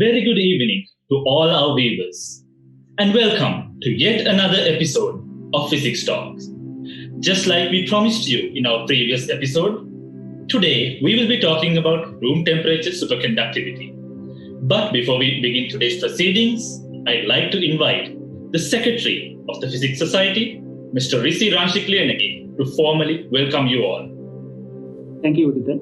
very good evening to all our viewers, and welcome to yet another episode of Physics Talks. Just like we promised you in our previous episode, today we will be talking about room temperature superconductivity. But before we begin today's proceedings, I'd like to invite the Secretary of the Physics Society, Mr. Hiranya, to formally welcome you all. Thank you, Udita.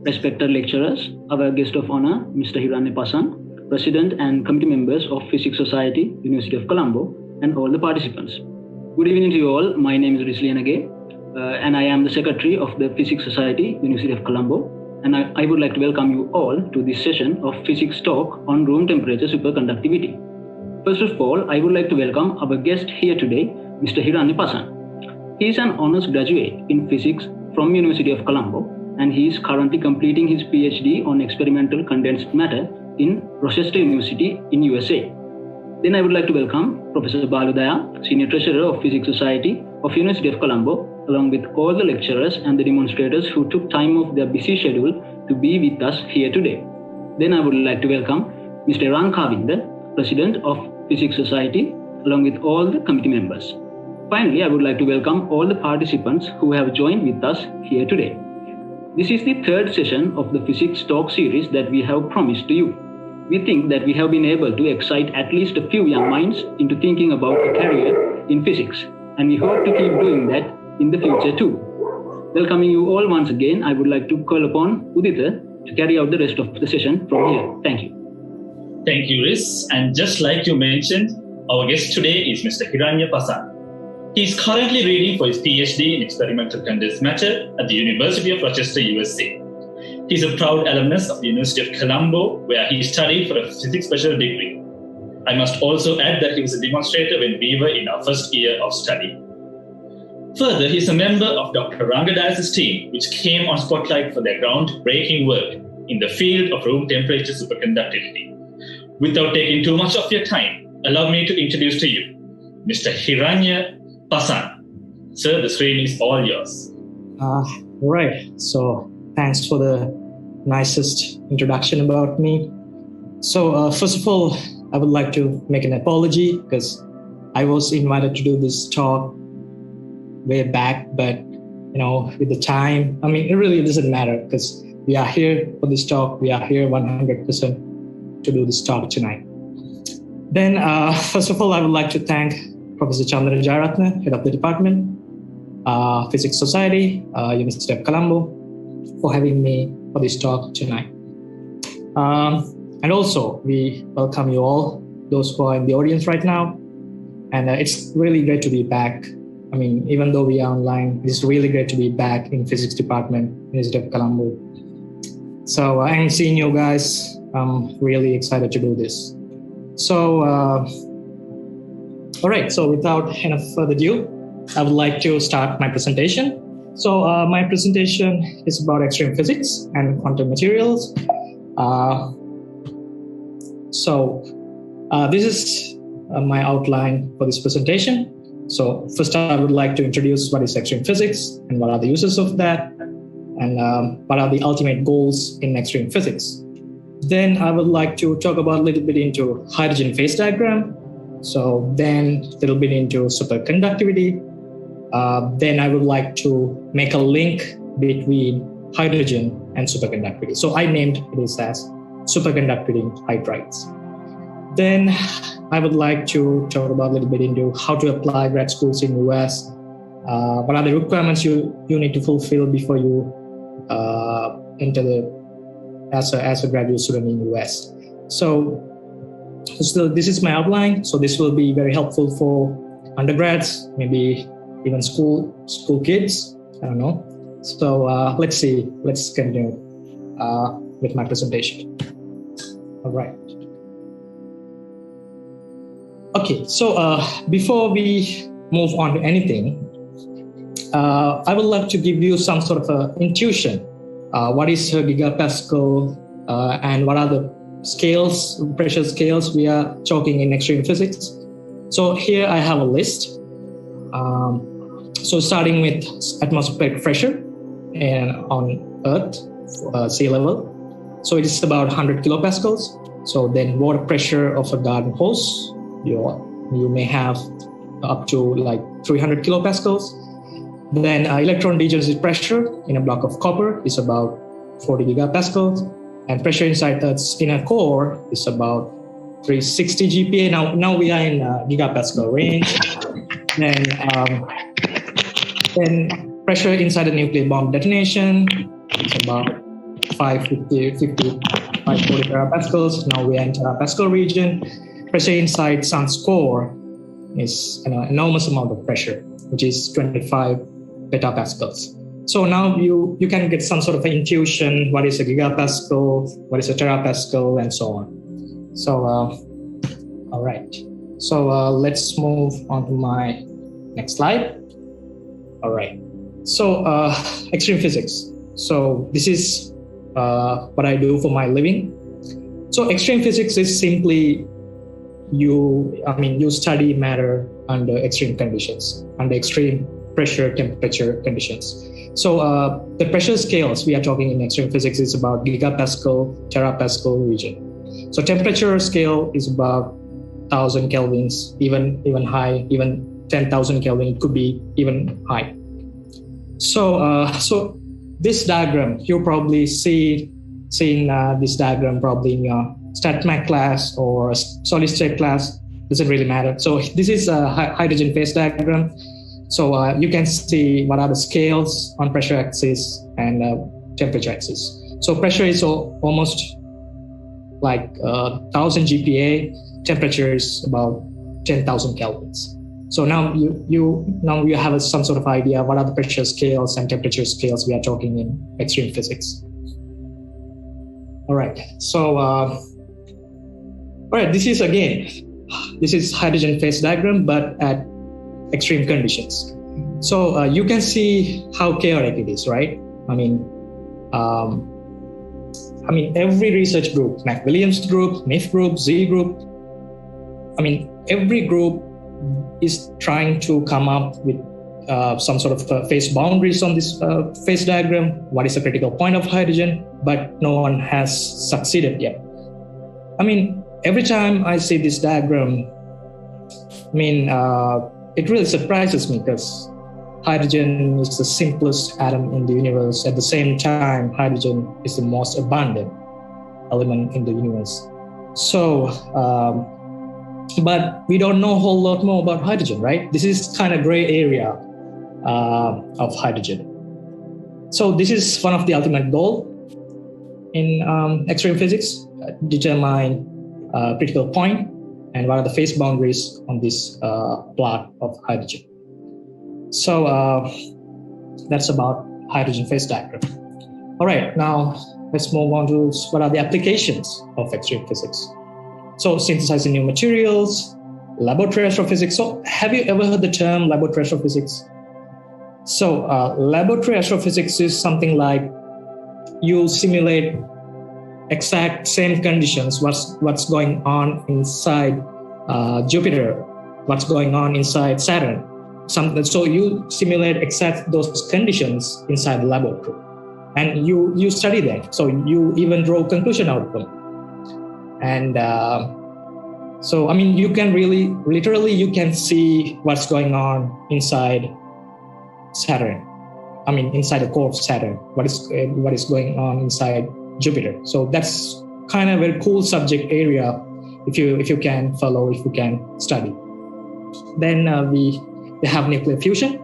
Respected lecturers, our guest of honor, Mr. Hiranya Pasan, President and Committee members of Physics Society, University of Colombo, and all the participants. Good evening to you all. My name is Hiranya, and I am the Secretary of the Physics Society, University of Colombo, and I would like to welcome you all to this session of Physics Talk on room temperature superconductivity. First of all, I would like to welcome our guest here today, Mr. Hiranya Pasan. He is an honors graduate in physics from University of Colombo, and he is currently completing his Ph.D. on Experimental Condensed Matter in Rochester University in USA. Then I would like to welcome Professor Baludaya, Senior Treasurer of Physics Society of University of Colombo, along with all the lecturers and the demonstrators who took time off their busy schedule to be with us here today. Then I would like to welcome Mr. Rankavinda, President of Physics Society, along with all the committee members. Finally, I would like to welcome all the participants who have joined with us here today. This is the third session of the Physics Talk series that we have promised to you. We think that we have been able to excite at least a few young minds into thinking about a career in physics, and we hope to keep doing that in the future too. Welcoming you all once again, I would like to call upon Udita to carry out the rest of the session from here. Thank you. Thank you, Riz. And just like you mentioned, our guest today is Mr. Hiranya Pasan. He is currently reading for his Ph.D. in Experimental Condensed Matter at the University of Rochester, USA. He is a proud alumnus of the University of Colombo, where he studied for a physics special degree. I must also add that he was a demonstrator when we were in our first year of study. Further, he is a member of Dr. Rangadayas's team, which came on spotlight for their groundbreaking work in the field of room temperature superconductivity. Without taking too much of your time, allow me to introduce to you Mr. Hiranya Pasan. Sir, the screen is all yours. Right. So thanks for the nicest introduction about me. So first of all, I would like to make an apology because I was invited to do this talk way back, but with the time, it really doesn't matter because we are here for this talk. We are here 100% to do this talk tonight. Then, first of all, I would like to thank Professor Chandra Jayaratne, head of the department, Physics Society, University of Colombo, for having me for this talk tonight. And also, we welcome you all, those who are in the audience right now. And it's really great to be back. Even though we are online, it's really great to be back in Physics Department, University of Colombo. So I'm seeing you guys. I'm really excited to do this. So, all right. So without enough further ado, I would like to start my presentation. So my presentation is about extreme physics and quantum materials. This is my outline for this presentation. So first, I would like to introduce what is extreme physics and what are the uses of that, and what are the ultimate goals in extreme physics. Then I would like to talk about a little bit into hydrogen phase diagram. So then a little bit into superconductivity. Then I would like to make a link between hydrogen and superconductivity. So I named this as superconducting hydrides. Then I would like to talk about a little bit into how to apply grad schools in US. What are the requirements you need to fulfill before you enter as a graduate student in US. So this is my outline. So this will be very helpful for undergrads, maybe even school kids. I don't know. So let's see. Let's continue with my presentation. All right. Okay. So before we move on to anything, I would like to give you some sort of intuition. What is a gigapascal and what are the scales, pressure scales we are talking in extreme physics? So here I have a list. So starting with atmospheric pressure and on Earth, sea level. So it is about 100 kilopascals. So then water pressure of a garden hose, you may have up to like 300 kilopascals. Then electron degeneracy pressure in a block of copper is about 40 gigapascals. And pressure inside Earth's inner core is about 360 GPa. Now we are in gigapascal range. Then pressure inside a nuclear bomb detonation is about 540 terapascals. Now we are in terapascal region. Pressure inside Sun's core is an enormous amount of pressure, which is 25 petapascals. So now you can get some sort of an intuition, what is a gigapascal, what is a terapascal, and so on. So, all right. So let's move on to my next slide. All right. So extreme physics. So this is what I do for my living. So extreme physics is simply you study matter under extreme conditions, under extreme pressure, temperature conditions. So the pressure scales we are talking in extreme physics is about gigapascal, terapascal region. So temperature scale is about 1,000 kelvins, even high, even 10,000 Kelvin could be even high. So this diagram, you probably seen this diagram probably in your StatMech class or solid state class. Doesn't really matter. So this is a hydrogen phase diagram. So you can see what are the scales on pressure axis and temperature axis. So pressure is almost like 1,000 GPa. Temperature is about 10,000 kelvins. So now you have some sort of idea what are the pressure scales and temperature scales we are talking in extreme physics. All right. So all right, this is hydrogen phase diagram, but at extreme conditions. So you can see how chaotic it is, right? I mean, every research group, McWilliams group, NIF group, Z group, every group is trying to come up with some sort of phase boundaries on this phase diagram. What is the critical point of hydrogen? But no one has succeeded yet. Every time I see this diagram, it really surprises me because hydrogen is the simplest atom in the universe. At the same time, hydrogen is the most abundant element in the universe. So, but we don't know a whole lot more about hydrogen, right? This is kind of gray area of hydrogen. So this is one of the ultimate goal in extreme physics, determine critical point and what are the phase boundaries on this plot of hydrogen. So that's about hydrogen phase diagram. All right, now let's move on to what are the applications of extreme physics. So synthesizing new materials, laboratory astrophysics. So have you ever heard the term laboratory astrophysics? So laboratory astrophysics is something like you simulate exact same conditions, what's going on inside Jupiter, what's going on inside Saturn. So you simulate exact those conditions inside the laboratory, and you study them. So you even draw conclusion out of them. And so you can literally you can see what's going on inside Saturn. Inside the core of Saturn. What is going on inside Jupiter. So that's kind of a very cool subject area if you can follow, if you can study. Then we have nuclear fusion.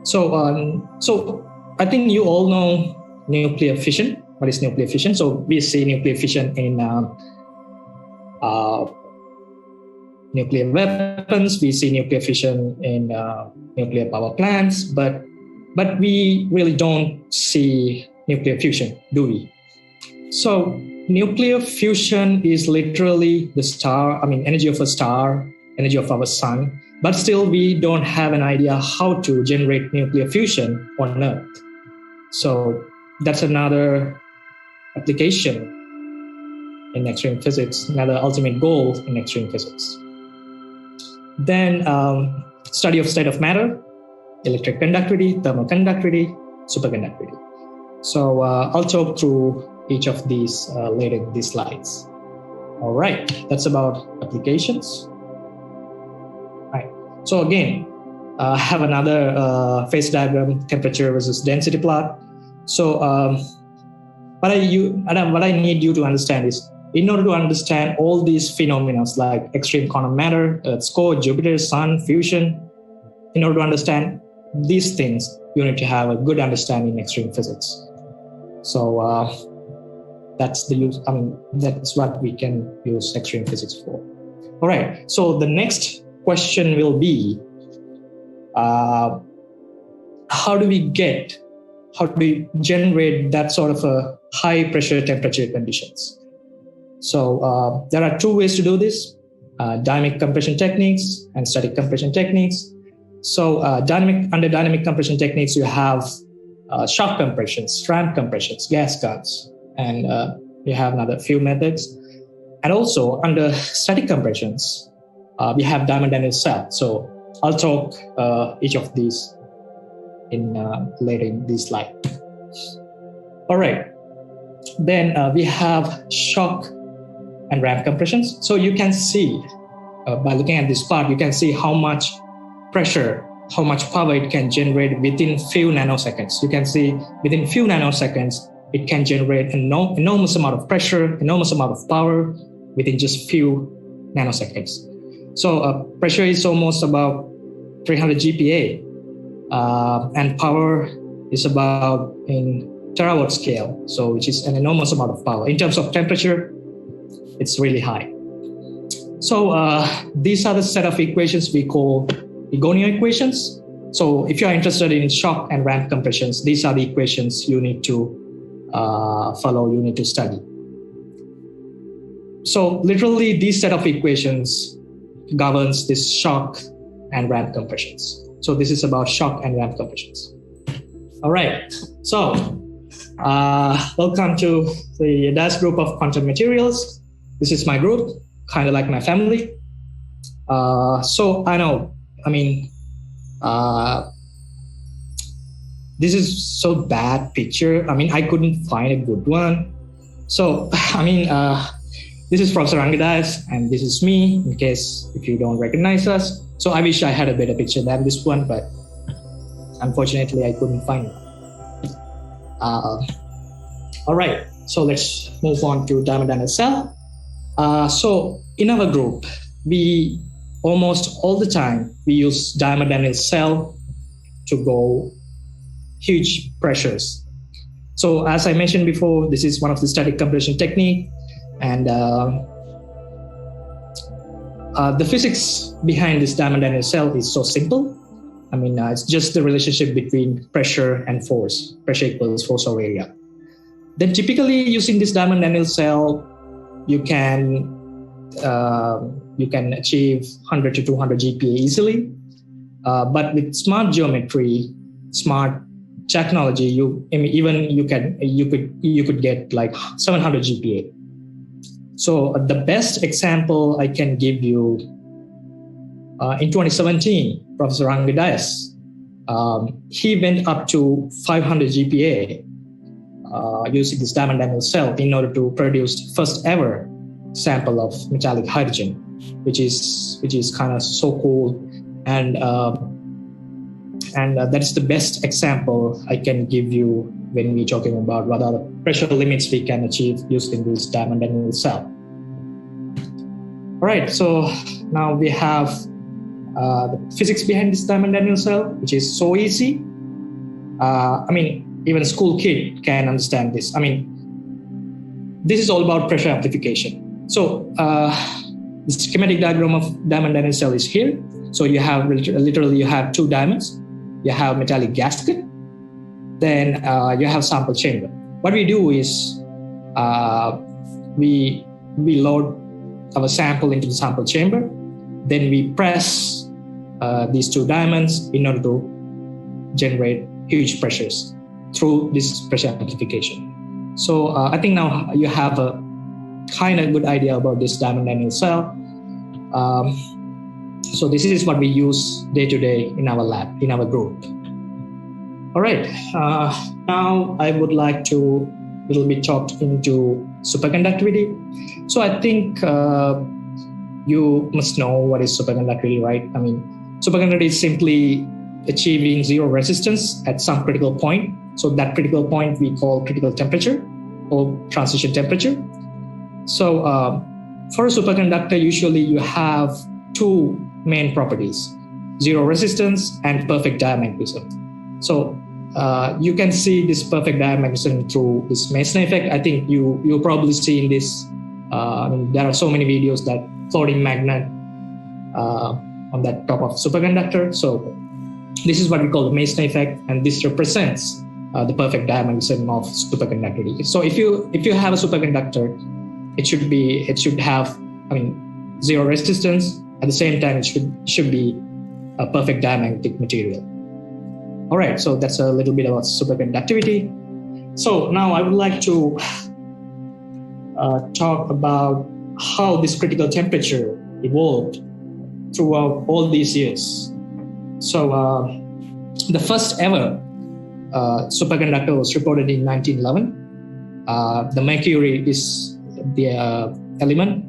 So I think you all know nuclear fission. What is nuclear fission? So we see nuclear fission in nuclear weapons. We see nuclear fission in nuclear power plants, but we really don't see nuclear fusion, do we? So nuclear fusion is literally the energy of a star, energy of our sun, but still we don't have an idea how to generate nuclear fusion on Earth. So that's another application in extreme physics, another ultimate goal in extreme physics. Then study of state of matter, electric conductivity, thermal conductivity, superconductivity. So I'll talk through each of these later in these slides. All right, that's about applications. Right. So again, I have another phase diagram, temperature versus density plot. So what I need you to understand is, in order to understand all these phenomena like extreme quantum matter, Earth's core, Jupiter, Sun, fusion, in order to understand these things, you need to have a good understanding in extreme physics. So that's the use. That's what we can use extreme physics for. All right. So the next question will be, how do we generate that sort of a high pressure temperature conditions? So there are two ways to do this: dynamic compression techniques and static compression techniques. So under dynamic compression techniques, you have shock compressions, ramp compressions, gas guns, and you have another few methods. And also under static compressions, we have diamond Daniels cell. So I'll talk each of these later in this slide. All right. Then we have shock and ramp compressions. So you can see by looking at this part, you can see how much pressure, how much power it can generate within few nanoseconds. You can see within few nanoseconds, it can generate an enormous amount of pressure, enormous amount of power within just few nanoseconds. So pressure is almost about 300 GPa, and power is about in terawatt scale, so which is an enormous amount of power. In terms of temperature, it's really high. So these are the set of equations we call Ligonier equations. So if you are interested in shock and ramp compressions, these are the equations you need to follow, you need to study. So literally these set of equations governs this shock and ramp compressions. So this is about shock and ramp compressions. All right, so welcome to the DAS group of quantum materials. This is my group, kind of like my family. So I know, this is so bad picture. I couldn't find a good one. So, this is Professor Angadias, and this is me, in case if you don't recognize us. So I wish I had a better picture than this one, but unfortunately I couldn't find it. All right, so let's move on to diamond Daniels cell. So in our group, we almost all the time, we use diamond Daniels cell to go huge pressures. So as I mentioned before, this is one of the static compression technique, and the physics behind this diamond Daniels cell is so simple. It's just the relationship between pressure and force. Pressure equals force over area. Then typically using this diamond Daniels cell, you can achieve 100 to 200 GPa easily. But with smart geometry, smart technology, you could get like 700 GPa. So the best example I can give you, in 2017, Professor Angadias, he went up to 500 GPa using this diamond Daniels cell in order to produce first ever sample of metallic hydrogen, which is kind of so cool, and that is the best example I can give you when we're talking about what are the pressure limits we can achieve using this diamond Daniels cell. All right, so now we have the physics behind this diamond Daniels cell, which is so easy. Even a school kid can understand this. This is all about pressure amplification. So the schematic diagram of diamond Daniels cell is here. So you have literally you have two diamonds. You have metallic gasket. Then you have sample chamber. What we do is we load our sample into the sample chamber. Then we press these two diamonds in order to generate huge pressures through this pressure amplification. So I think now you have a kind of good idea about this diamond Daniels cell. So this is what we use day to day in our lab, in our group. All right, now I would like to little bit talked into superconductivity. So I think you must know what is superconductivity, right? I mean, superconductivity is simply achieving zero resistance at some critical point. So that critical point we call critical temperature or transition temperature. So for a superconductor, usually you have two main properties: zero resistance and perfect diamagnetism. So you can see this perfect diamagnetism through this Mason effect. I think you'll probably see in this. There are so many videos that floating magnet on that top of superconductor. So this is what we call the Mason effect, and this represents the perfect diamagnetism of superconductivity. So if you have a superconductor, it should have zero resistance. At the same time, it should be a perfect diamagnetic material. All right, so that's a little bit about superconductivity. So now I would like to talk about how this critical temperature evolved throughout all these years. So the first ever superconductor was reported in 1911. The mercury is the element.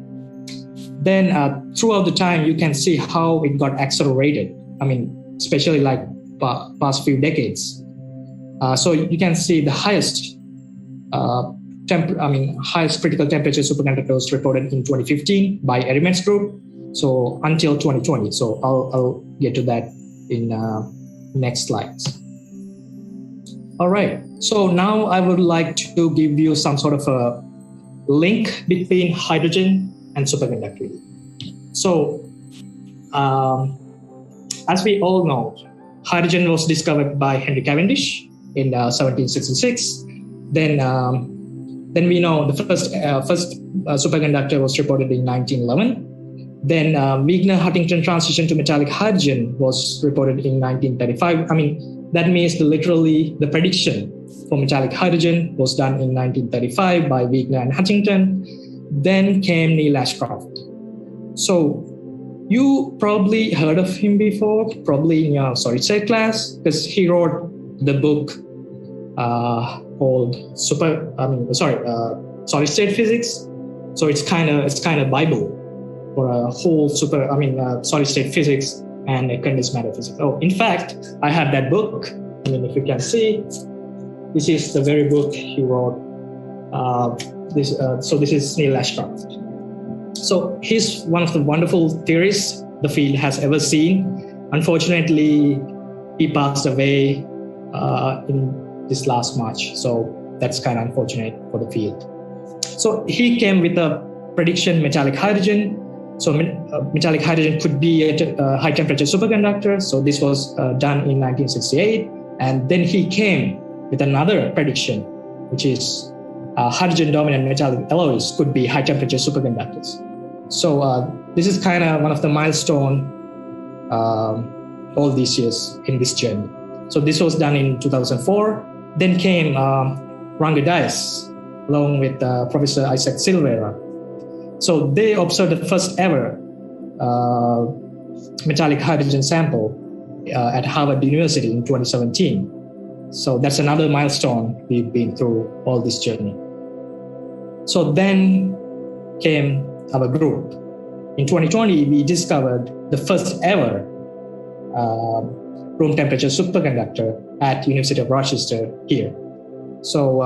Then throughout the time, you can see how it got accelerated. Especially like past few decades. So you can see the highest highest critical temperature superconductor was reported in 2015 by Erimet's group. So until 2020. So I'll get to that in next slides. All right. So now I would like to give you some sort of a link between hydrogen and superconductivity. So as we all know, hydrogen was discovered by Henry Cavendish in 1766. Then we know the first superconductor was reported in 1911. Then Wigner-Huntington transition to metallic hydrogen was reported in 1935. That means literally the prediction for metallic hydrogen was done in 1935 by Wigner and Huntington. Then came Neil Ashcroft. So you probably heard of him before, probably in your solid state class, because he wrote the book called Solid State Physics. So it's kind of Bible for a whole solid state physics and condensed matter physics. Oh, in fact, I have that book. If you can see, this is the very book he wrote. So this is Neil Ashcroft. So he's one of the wonderful theorists the field has ever seen. Unfortunately, he passed away in this last March. So that's kind of unfortunate for the field. So he came with a prediction metallic hydrogen. So metallic hydrogen could be a high temperature superconductor. So this was done in 1968. And then he came with another prediction, which is hydrogen dominant metallic alloys could be high temperature superconductors. So this is kind of one of the milestone all these years in this journey. So this was done in 2004. Then came Hiranya Pasan along with Professor Isaac Silveira. So they observed the first ever metallic hydrogen sample at Harvard University in 2017. So that's another milestone we've been through all this journey. So then came our group. In 2020, we discovered the first ever room temperature superconductor at University of Rochester here. So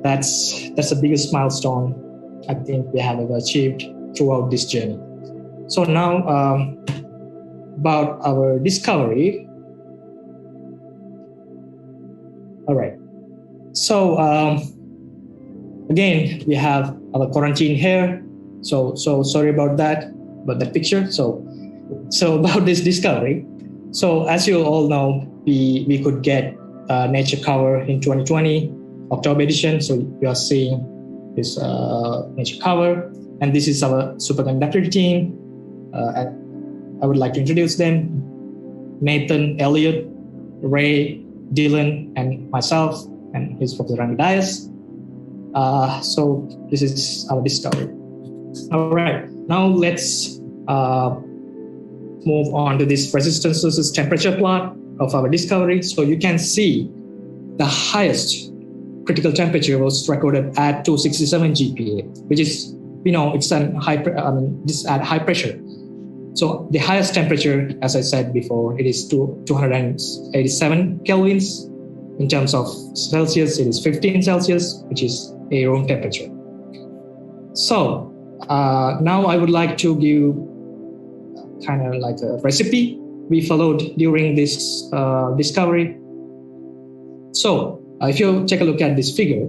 that's the biggest milestone I think we have ever achieved throughout this journey. So now about our discovery. All right. So again, we have our quarantine here. So sorry about that picture. So about this discovery. So as you all know, we could get Nature cover in 2020, October edition. So you are seeing this Nature cover, and this is our superconductivity team. I would like to introduce them: Nathan, Elliot, Ray, Dylan, and myself, and his Professor Hiranya Pasan. So this is our discovery. All right, now let's move on to this resistance versus temperature plot of our discovery. So you can see the highest critical temperature was recorded at 267 GPa, which is, it's this at high pressure. So the highest temperature, as I said before, it is 287 kelvins. In terms of Celsius, it is 15 Celsius, which is a room temperature. So now I would like to give kind of like a recipe we followed during this discovery. So if you take a look at this figure,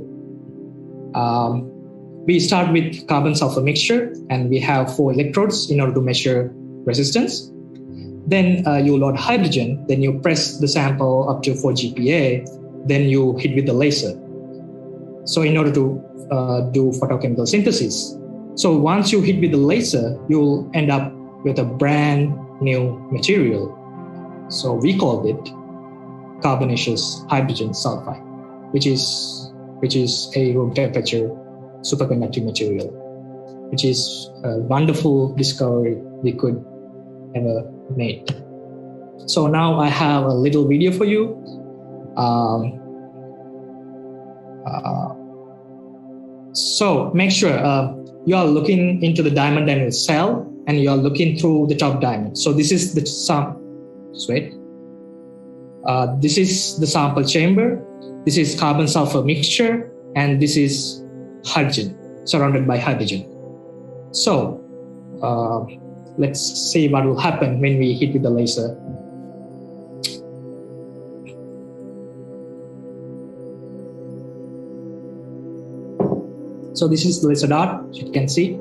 we start with carbon-sulfur mixture, and we have 4 electrodes in order to measure resistance. Then you load hydrogen, then you press the sample up to 4 GPa, then you hit with the laser. So in order to do photochemical synthesis. So once you hit with the laser, you'll end up with a brand new material. So we called it carbonaceous hydrogen sulfide, which is a room temperature superconducting material, which is a wonderful discovery we could ever make. So now I have a little video for you. So make sure you are looking into the diamond and the cell, and you are looking through the top diamond. So this is the this is the sample chamber. This is carbon-sulfur mixture, and this is hydrogen, surrounded by hydrogen. So let's see what will happen when we hit with the laser. So this is the laser dot, as you can see.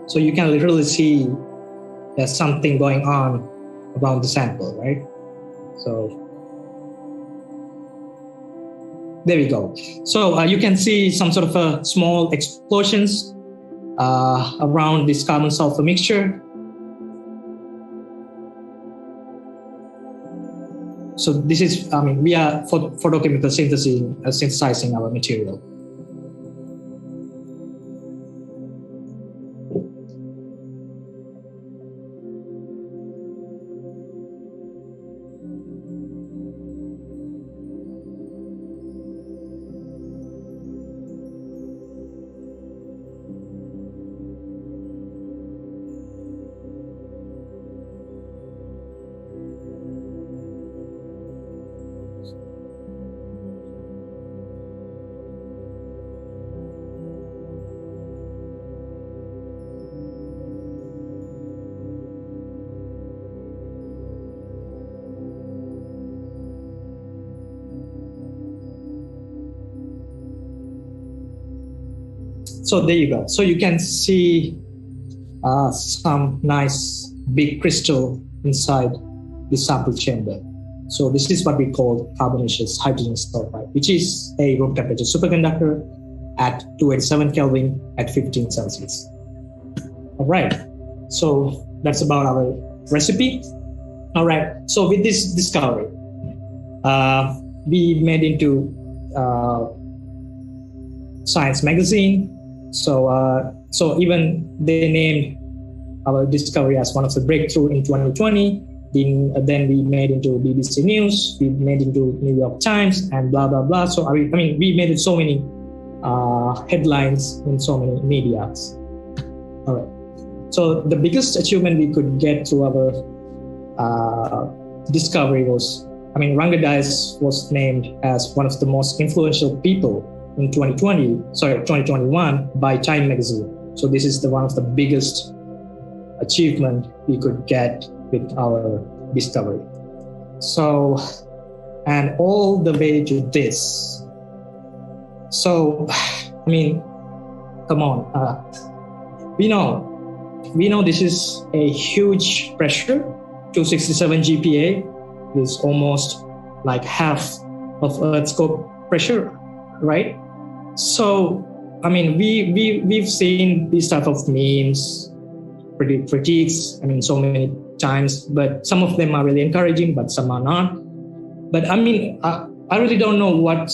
So you can literally see there's something going on around the sample, right? So there we go. So you can see some sort of small explosions around this carbon-sulfur mixture. So this is, we are photochemical synthesizing our material. So there you go. So you can see some nice big crystal inside the sample chamber. So this is what we call carbonaceous hydrogen sulfide, which is a room temperature superconductor at 287 Kelvin at 15 Celsius. All right. So that's about our recipe. All right. So with this discovery, we made into Science magazine. So even they named our discovery as one of the breakthrough in 2020. Then we made into BBC News, we made into New York Times, and blah blah blah. So we made it so many headlines in so many medias. All right. So the biggest achievement we could get through our discovery was, Ranga was named as one of the most influential people in 2021 by Time magazine. So this is one of the biggest achievement we could get with our discovery. So, and all the way to this. So, come on. We know this is a huge pressure. 267 GPa is almost like half of Earth's core pressure, right? So, we've seen these type of memes, critiques, so many times, but some of them are really encouraging, but some are not. But I really don't know what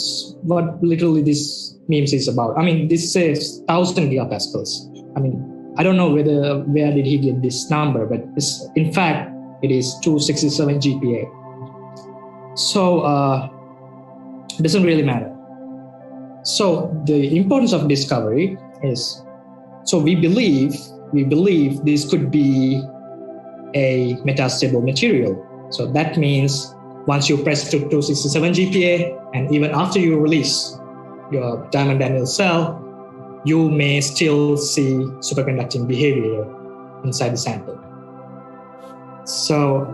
literally this memes is about. I mean, this says 1,000 gigapascals. I mean, I don't know where did he get this number, but in fact, it is 267 GPa. So it doesn't really matter. So the importance of discovery is, so we believe this could be a metastable material. So that means once you press to 267 GPa, and even after you release your Diamond Daniell cell, you may still see superconducting behavior inside the sample. So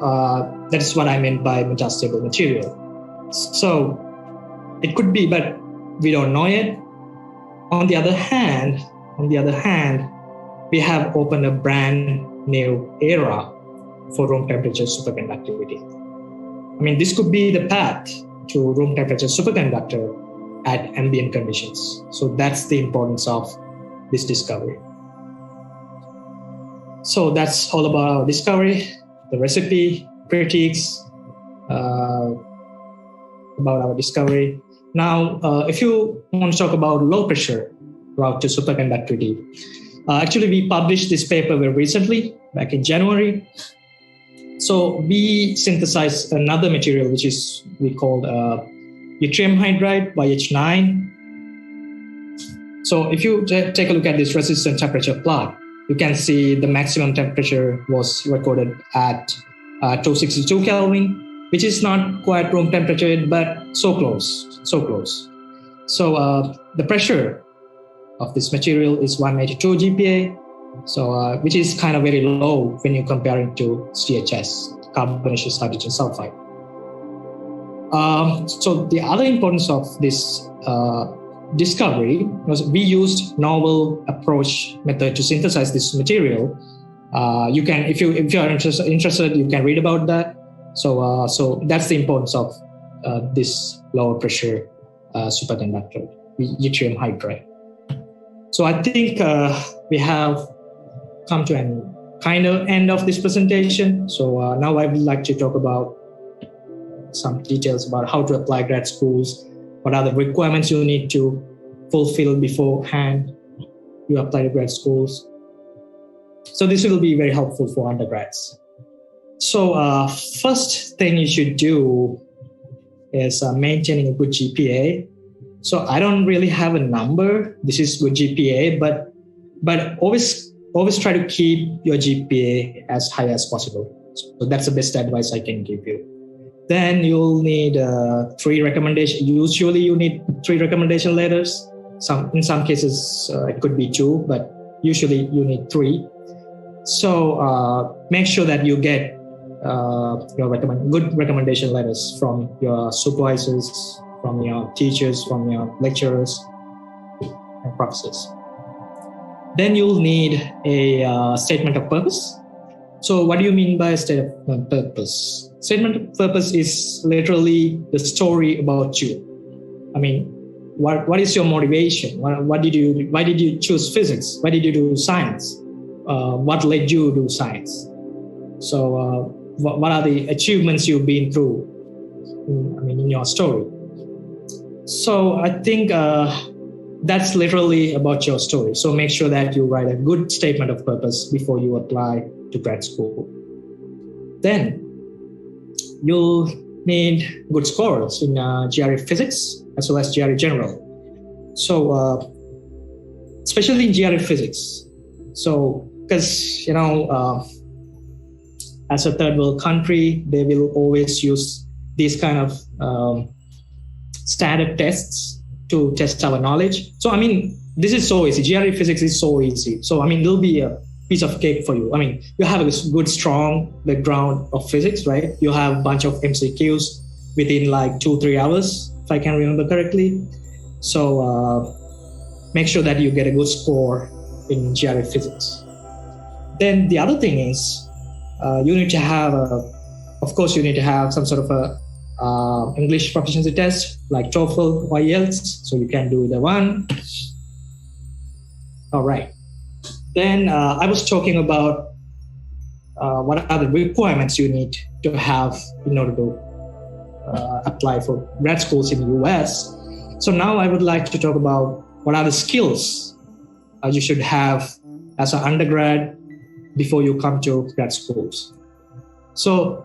that's what I meant by metastable material. So it could be, but we don't know yet. On the other hand, we have opened a brand new era for room temperature superconductivity. I mean, this could be the path to room temperature superconductor at ambient conditions. So that's the importance of this discovery. So that's all about our discovery, the recipe, critiques about our discovery. Now, if you want to talk about low pressure route to superconductivity, actually we published this paper very recently, back in January. So we synthesized another material, which is we called yttrium hydride, YH9. So if you take a look at this resistant temperature plot, you can see the maximum temperature was recorded at 262 Kelvin, which is not quite room temperature, but so close. So the pressure of this material is 182 GPa, so which is kind of very low when you compare it to CHS, carbonaceous hydrogen sulfide. So the other importance of this discovery was we used novel approach method to synthesize this material. You can, if you are interested, you can read about that. So that's the importance of this lower pressure superconductor, yttrium hydride. So I think we have come to an kind of end of this presentation. So now I would like to talk about some details about how to apply grad schools, what are the requirements you need to fulfill beforehand you apply to grad schools. So this will be very helpful for undergrads. So first thing you should do is maintaining a good GPA. So I don't really have a number. This is good GPA, but always try to keep your GPA as high as possible. So that's the best advice I can give you. Then you'll need 3 recommendations. Usually you need 3 recommendation letters. In some cases it could be 2, but usually you need 3. So make sure that you get good recommendation letters from your supervisors, from your teachers, from your lecturers and professors. Then you'll need a statement of purpose. So what do you mean by a statement of purpose? Statement of purpose is literally the story about you. I mean, what is your motivation? Why did you choose physics? Why did you do science? What led you to do science? So what are the achievements you've been through in your story? So I think that's literally about your story. So make sure that you write a good statement of purpose before you apply to grad school. Then you'll need good scores in GRE physics as well as GRE general. So especially in GRE physics. So because as a third world country, they will always use these kind of standard tests to test our knowledge. So I mean, this is so easy. GRE physics is so easy. So I mean, there'll be a piece of cake for you. I mean, you have a good, strong background of physics, right? You have a bunch of MCQs within like 2-3 hours, if I can remember correctly. So make sure that you get a good score in GRE physics. Then the other thing is you need to have, of course, you need to have some sort of a English proficiency test like TOEFL or IELTS. So you can do either one. All right. Then I was talking about what are the requirements you need to have in order to apply for grad schools in the US. So now I would like to talk about what are the skills you should have as an undergrad before you come to grad schools. So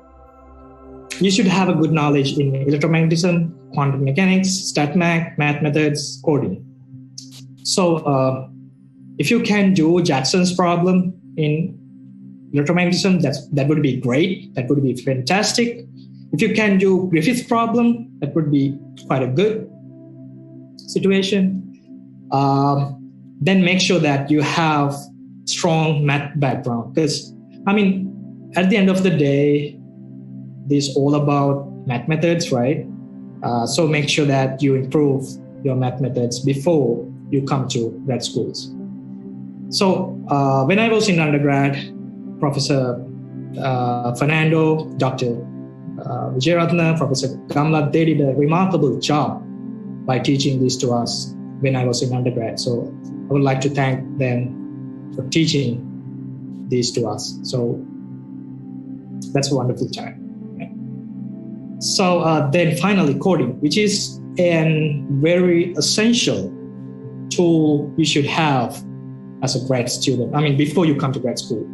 you should have a good knowledge in electromagnetism, quantum mechanics, StatMech, math methods, coding. So if you can do Jackson's problem in electromagnetism, that would be great. That would be fantastic. If you can do Griffith's problem, that would be quite a good situation. Then make sure that you have strong math background, because at the end of the day, this is all about math methods, right? So make sure that you improve your math methods before you come to grad schools. So when I was in undergrad, Professor Fernando, Dr. Vijayaratna, Professor Gamla, they did a remarkable job by teaching this to us when I was in undergrad. So I would like to thank them for teaching these to us. So that's a wonderful time. So then finally coding, which is a very essential tool you should have as a grad student. Before you come to grad school.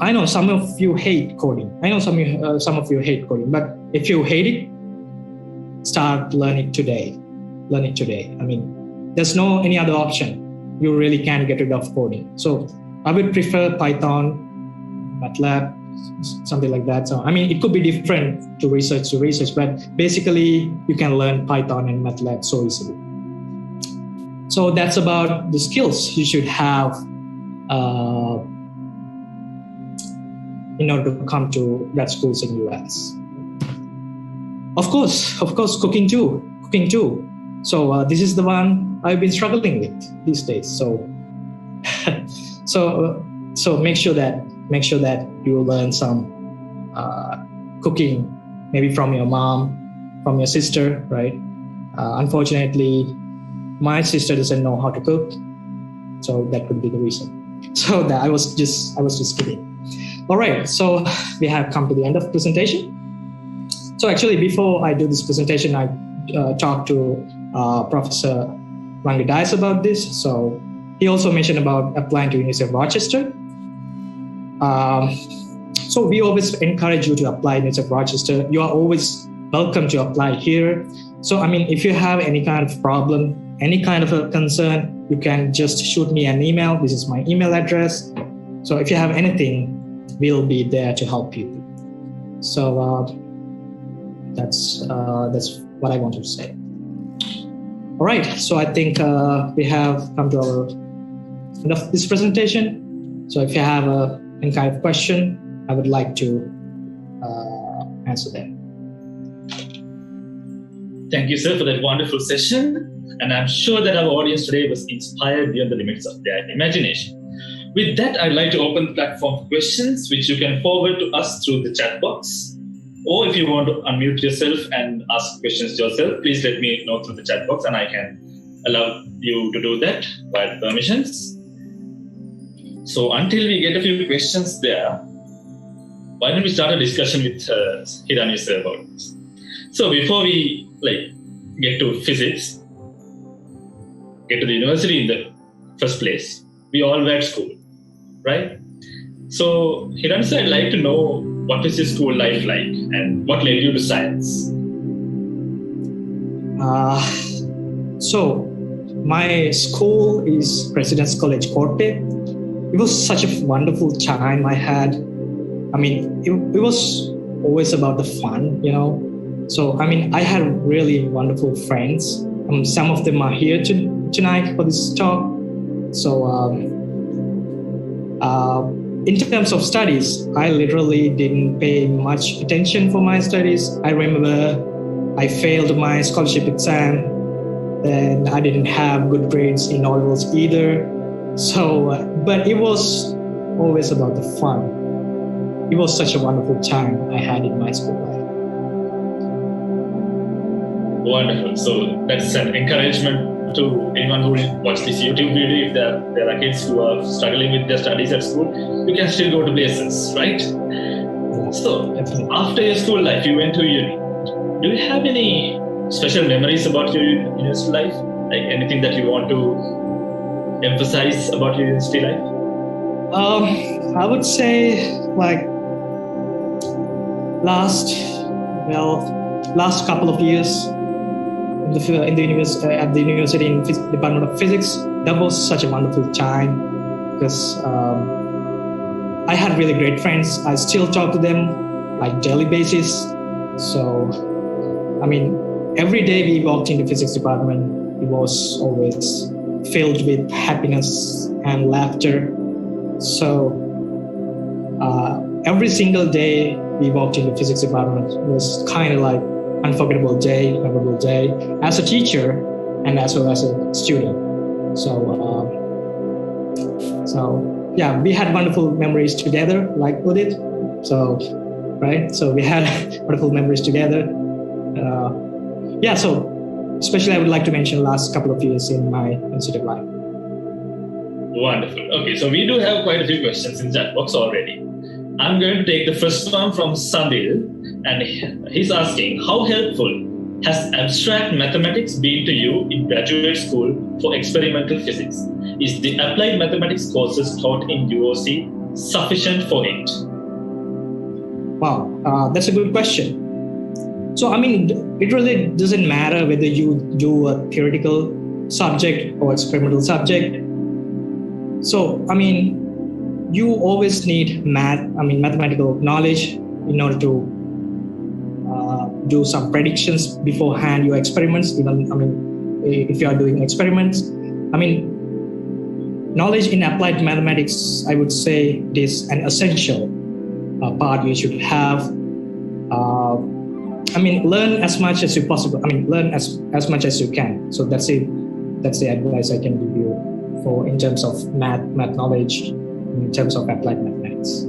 I know some of you hate coding. Some of you hate coding, but if you hate it, start learning today. Learn it today. There's no any other option. You really can't get rid of coding. So I would prefer Python, MATLAB, something like that. So it could be different to research, but basically you can learn Python and MATLAB so easily. So that's about the skills you should have in order to come to grad schools in US. Of course, cooking too. So this is the one I've been struggling with these days. So make sure that you learn some cooking, maybe from your mom, from your sister, right? Unfortunately, my sister doesn't know how to cook, so that could be the reason. So that I was just kidding. All right, so we have come to the end of the presentation. So actually, before I do this presentation, I talked to Professor Rangadias about this. So he also mentioned about applying to University of Rochester. So we always encourage you to apply to University of Rochester. You are always welcome to apply here. So if you have any kind of problem, any kind of a concern, you can just shoot me an email. This is my email address. So if you have anything, we'll be there to help you. So that's what I wanted to say. All right, so I think we have come to our end of this presentation. So if you have any kind of question, I would like to answer them. Thank you, sir, for that wonderful session. And I'm sure that our audience today was inspired beyond the limits of their imagination. With that, I'd like to open the platform for questions, which you can forward to us through the chat box. Or if you want to unmute yourself and ask questions yourself, please let me know through the chat box and I can allow you to do that by permissions. So until we get a few questions there, why don't we start a discussion with Hiranya sir about this? So before we get to physics, get to the university in the first place, we all were at school, right? So Hiranya sir, I'd like to know, what is your school life like and what led you to science? So my school is President's College, Corte. It was such a wonderful time I had. It was always about the fun, So, I had really wonderful friends. Some of them are here tonight for this talk. So, in terms of studies, I literally didn't pay much attention for my studies. I remember I failed my scholarship exam, and I didn't have good grades in O-levels either. So, but it was always about the fun. It was such a wonderful time I had in my school life. Wonderful. So that's an encouragement to anyone who will watch this YouTube video. If there are kids who are struggling with their studies at school, you can still go to places, right? So after your school life, you went to uni. do you have any special memories about your university life? Like anything that you want to emphasize about your university life? I would say like last couple of years in the university at the university in Department of Physics. That was such a wonderful time because I had really great friends. I still talk to them like daily basis. So, I mean, every day we walked into physics department, it was always filled with happiness and laughter. So, every single day we walked into physics department was kind of like unforgettable day, memorable day as a teacher and as well as a student. So yeah, we had wonderful memories together, like Udit. So we had wonderful memories together. So especially I would like to mention last couple of years in my institute life. Wonderful. Okay, so we do have quite a few questions in chat box already. I'm going to take the first one from Sandil, and he's asking, how helpful has abstract mathematics been to you in graduate school for experimental physics? Is the applied mathematics courses taught in UOC sufficient for it? Wow, that's a good question. So, I mean, it really doesn't matter whether you do a theoretical subject or experimental subject. So, I mean, you always need mathematical knowledge in order to do some predictions beforehand your experiments. If you are doing experiments, knowledge in applied mathematics, I would say, is an essential part you should have. Learn as much as you possible. Learn as much as you can. So that's it. That's the advice I can give you for in terms of math knowledge, in terms of applied mathematics.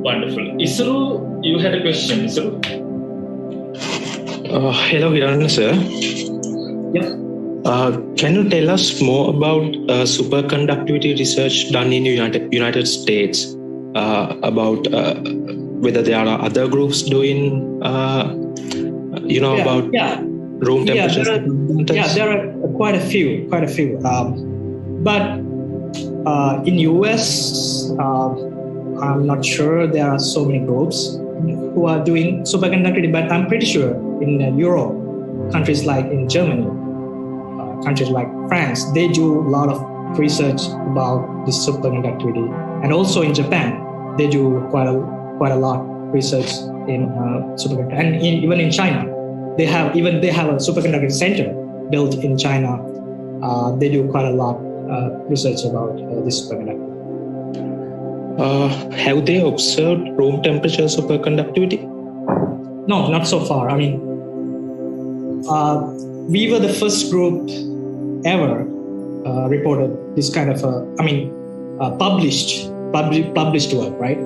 Wonderful. Isuru, you had a question, Isuru? Hello, Hiranya sir. Yep. Can you tell us more about superconductivity research done in United States? About whether there are other groups doing, about room temperature? There are quite a few. But in US, I'm not sure there are so many groups who are doing superconductivity, but I'm pretty sure in Europe, countries like in Germany, countries like France, they do a lot of research about this superconductivity. And also in Japan, they do quite a lot of research in superconductivity. And even in China, they have a superconductivity center built in China. They do quite a lot research about this superconductivity. Have they observed room temperature superconductivity? No, not so far. We were the first group ever reported this kind of published work, right?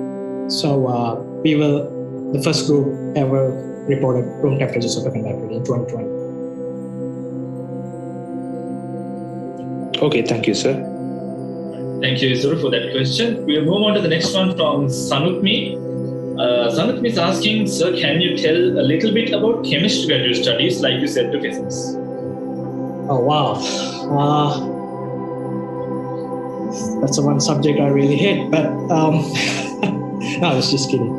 So we were the first group ever reported room temperature superconductivity in 2020. Okay, thank you, sir. Thank you, Isuru, for that question. We'll move on to the next one from Sanutmi. Sanutmi is asking, sir, can you tell a little bit about chemistry graduate studies, like you said, to physics? Oh, wow. That's the one subject I really hate, but no, I was just kidding.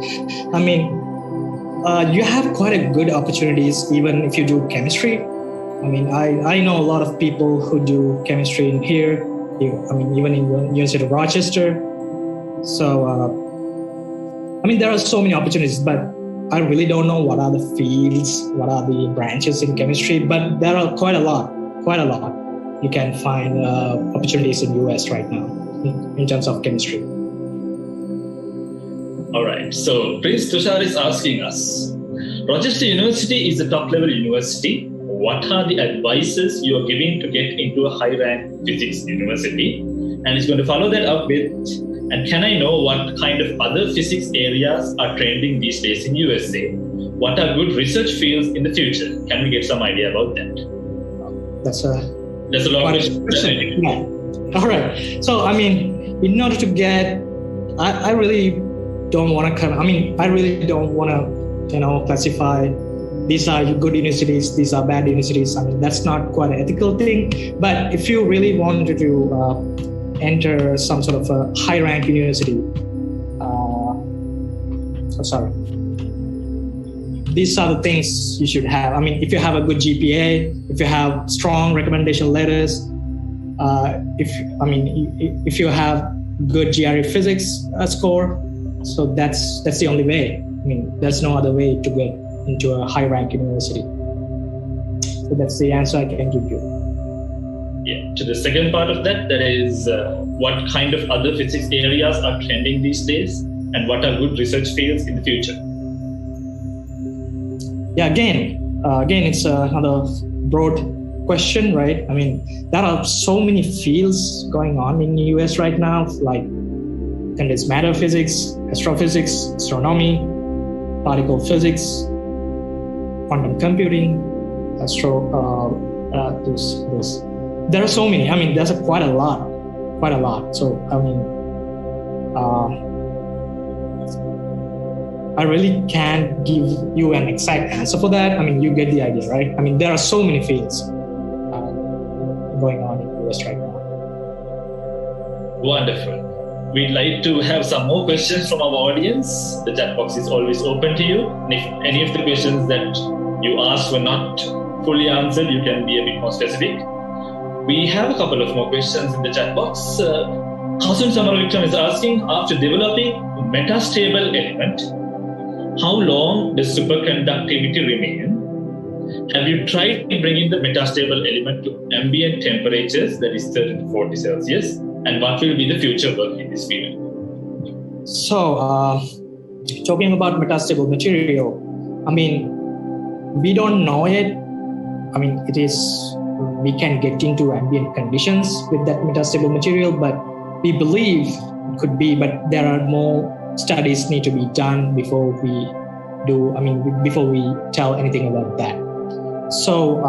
You have quite a good opportunities even if you do chemistry. I know a lot of people who do chemistry in here, even in University of Rochester. So, there are so many opportunities, but I really don't know what are the fields, what are the branches in chemistry, but there are quite a lot. You can find opportunities in US right now in terms of chemistry. All right. So Prince Tushar is asking us, Rochester University is a top-level university. What are the advices you are giving to get into a high-ranked physics university? And he's going to follow that up with, and can I know what kind of other physics areas are trending these days in USA? What are good research fields in the future? Can we get some idea about that? That's a long question. Yeah. All right. So, in order to get, I really don't want to classify these are good universities, these are bad universities. I mean, that's not quite an ethical thing. But if you really wanted to enter some sort of a high-ranked university, these are the things you should have. I mean, if you have a good GPA, if you have strong recommendation letters, if you have good GRE physics score, so that's the only way. I mean, there's no other way to get into a high-ranked university. So that's the answer I can give you. Yeah. To the second part of that is what kind of other physics areas are trending these days, and what are good research fields in the future? Yeah, again, it's another broad question, right? I mean, there are so many fields going on in the US right now, like condensed matter physics, astrophysics, astronomy, particle physics, quantum computing, there are so many. I mean, there's quite a lot. So, I mean, I really can't give you an exact answer for that. I mean, you get the idea, right? I mean, there are so many fields going on in the US right now. Wonderful. We'd like to have some more questions from our audience. The chat box is always open to you. And if any of the questions that you asked were not fully answered, you can be a bit more specific. We have a couple of more questions in the chat box. Hasan Samaravictam is asking, after developing a metastable element, how long does superconductivity remain? Have you tried bringing the metastable element to ambient temperatures, that is 30 to 40 Celsius? And what will be the future work in this field? So, talking about metastable material, I mean, we don't know yet. I mean, we can get into ambient conditions with that metastable material, but we believe it could be, but there are more studies need to be done before we tell anything about that. So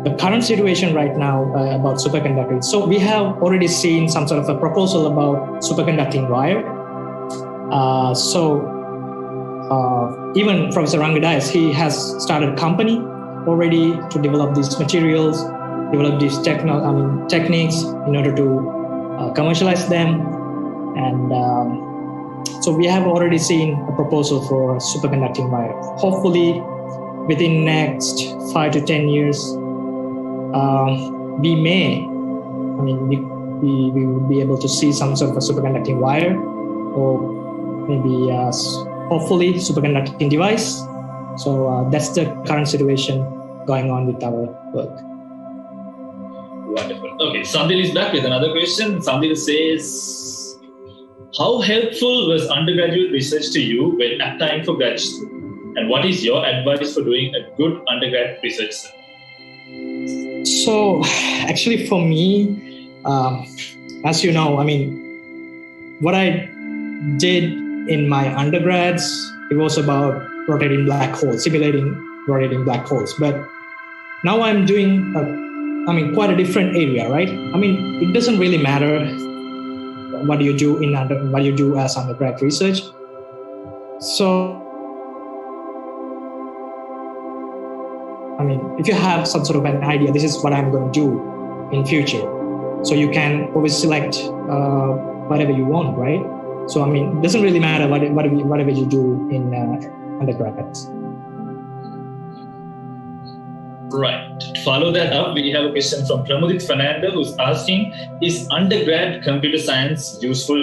the current situation right now about superconducting. So we have already seen some sort of a proposal about superconducting wire. Even Professor Rangadayas, he has started a company already to develop these materials, develop these techniques in order to commercialize them. And so we have already seen a proposal for superconducting wire. Hopefully, within next 5 to 10 years, we will be able to see some sort of a superconducting wire, or maybe hopefully superconducting device. So that's the current situation going on with our work. Wonderful. Okay, Sandil is back with another question. Sandil says, how helpful was undergraduate research to you when applying for grad school? And what is your advice for doing a good undergrad research? So actually for me, as you know, I mean, what I did in my undergrads, it was about rotating black holes, simulating rotating black holes. But now I'm doing, quite a different area, right? I mean, it doesn't really matter what you do as undergrad research. So, I mean, if you have some sort of an idea, this is what I'm going to do in future. So you can always select whatever you want, right? So, I mean, it doesn't really matter whatever you do in undergraduates. Right. To follow that up, we have a question from Pramudit Fernando, who's asking, is undergrad computer science useful?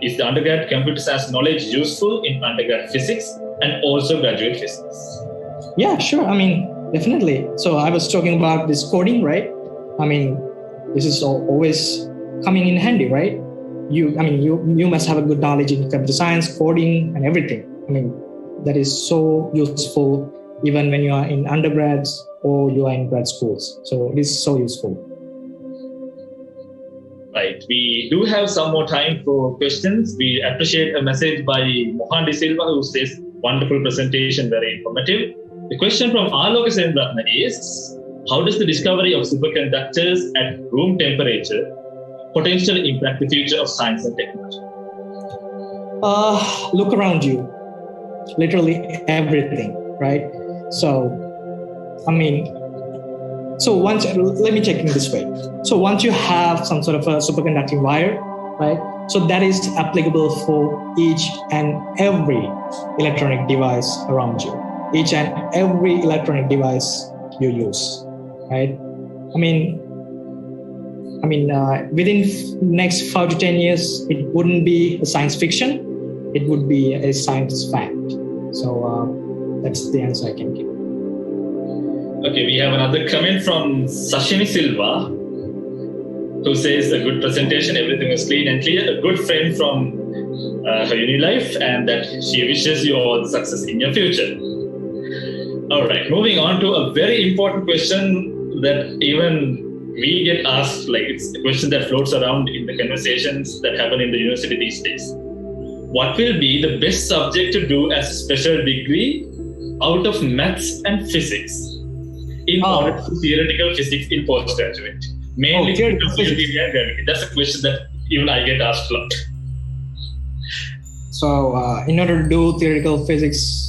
Is the undergrad computer science knowledge useful in undergrad physics and also graduate physics? Yeah, sure. I mean, definitely. So I was talking about this coding, right? I mean, this is always coming in handy, right? You must have a good knowledge in computer science, coding, and everything. I mean, that is so useful even when you are in undergrads or you are in grad schools. So it is so useful. Right. We do have some more time for questions. We appreciate a message by Mohan De Silva, who says, wonderful presentation, very informative. The question from Aloka Senratna is, how does the discovery of superconductors at room temperature potentially impact the future of science and technology? Look around you. literally everything, right? So, I mean, let me take it this way. So once you have some sort of a superconducting wire, right? So that is applicable for each and every electronic device around you, each and every electronic device you use, right? I mean, within next 5 to 10 years, it wouldn't be a science fiction; it would be a science fact. So that's the answer I can give. Okay, we have another comment from Sashini Silva, who says a good presentation, everything was clean and clear. A good friend from her uni life, and that she wishes you all the success in your future. All right, moving on to a very important question that even we get asked, like it's a question that floats around in the conversations that happen in the university these days. What will be the best subject to do as a special degree out of maths and physics in order to theoretical physics in postgraduate? Mainly theoretical physics and gravity. That's a question that even I get asked a lot. So in order to do theoretical physics,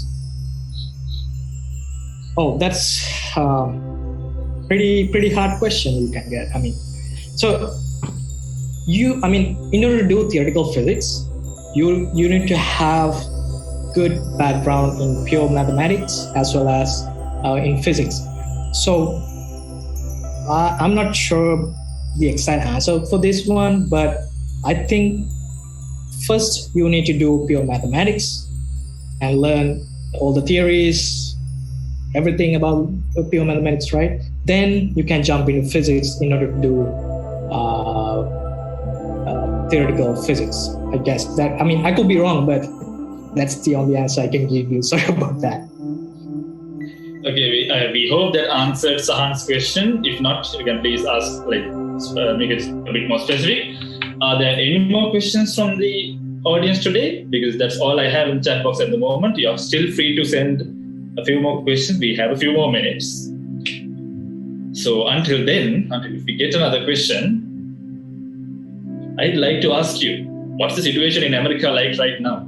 that's pretty hard question you can get. In order to do theoretical physics, you need to have good background in pure mathematics as well as in physics. So I'm not sure the exact answer for this one, but I think first you need to do pure mathematics and learn all the theories, everything about pure mathematics, right? Then you can jump into physics in order to do theoretical physics. I guess that, I could be wrong, but that's the only answer I can give you. Sorry about that. Okay, we hope that answered Sahan's question. If not, you can please ask, make it a bit more specific. Are there any more questions from the audience today? Because that's all I have in chat box at the moment. You're still free to send a few more questions. We have a few more minutes. So until if we get another question, I'd like to ask you, what's the situation in America like right now?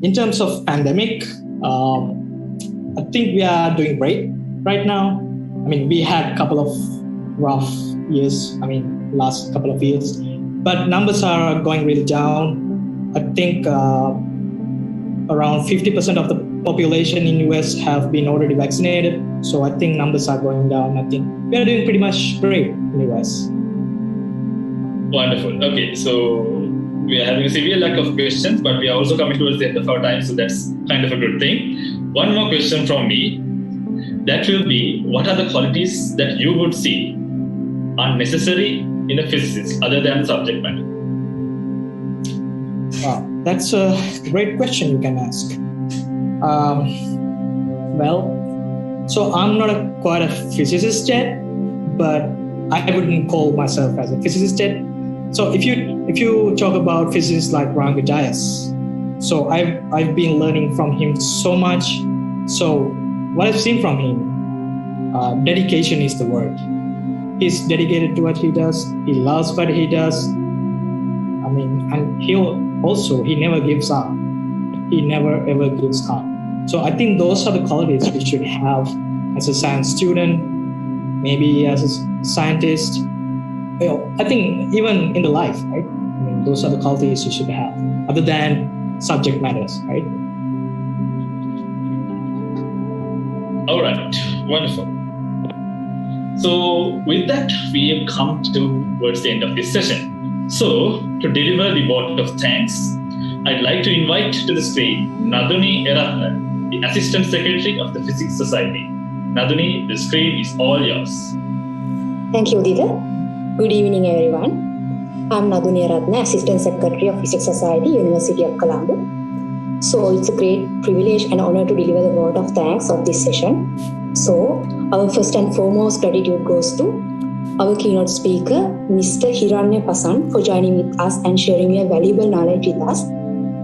In terms of pandemic, I think we are doing great right now. We had a couple of rough years, last couple of years, but numbers are going really down. I think around 50% of the population in US have been already vaccinated. So I think numbers are going down. I think we are doing pretty much great in the US. Wonderful. Okay, so we are having a severe lack of questions, but we are also coming towards the end of our time, so that's kind of a good thing. One more question from me. That will be, what are the qualities that you would see are necessary in a physicist other than subject matter? Wow, that's a great question you can ask. So I'm not quite a physicist yet, but I wouldn't call myself as a physicist yet. So if you talk about physicists like Ranga Dias, so I've been learning from him so much. So what I've seen from him, dedication is the word. He's dedicated to what he does. He loves what he does. And he never gives up. He never ever gives up. So I think those are the qualities we should have as a science student, maybe as a scientist. I think even in the life, right? Those are the qualities you should have, other than subject matters, right? All right, wonderful. So with that, we have come towards the end of this session. So to deliver the vote of thanks, I'd like to invite to the screen Naduni Eratna, the Assistant Secretary of the Physics Society. Naduni, the screen is all yours. Thank you, Udita. Good evening, everyone. I'm Naduni Eratna, Assistant Secretary of Physics Society, University of Colombo. So it's a great privilege and honor to deliver the vote of thanks of this session. So our first and foremost gratitude goes to our keynote speaker, Mr. Hiranya Pasan, for joining with us and sharing your valuable knowledge with us.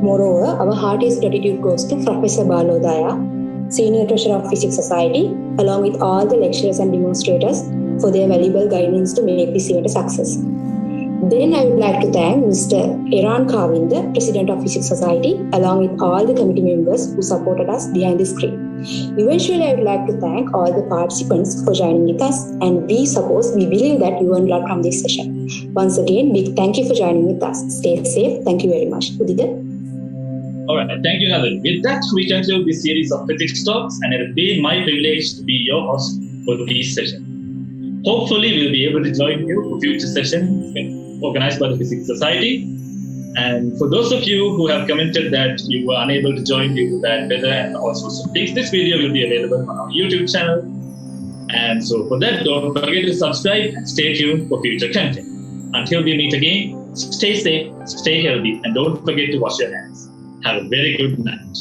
Moreover, our heartiest gratitude goes to Professor Balodaya, Senior Treasurer of Physics Society, along with all the lecturers and demonstrators for their valuable guidance to make this event a success. Then I would like to thank Mr. Eran Kavinda, President of Physics Society, along with all the committee members who supported us behind the screen. Eventually, I would like to thank all the participants for joining with us, and we believe that you learned a lot from this session. Once again, big thank you for joining with us. Stay safe. Thank you very much. Udita? All right, thank you, Nathan. With that, we conclude this series of physics talks, and it has been my privilege to be your host for this session. Hopefully, we'll be able to join you for future sessions organized by the Physics Society. And for those of you who have commented that you were unable to join due to bad weather and all sorts of things, this video will be available on our YouTube channel. And so for that, don't forget to subscribe and stay tuned for future content. Until we meet again, stay safe, stay healthy, and don't forget to wash your hands. Have a very good night.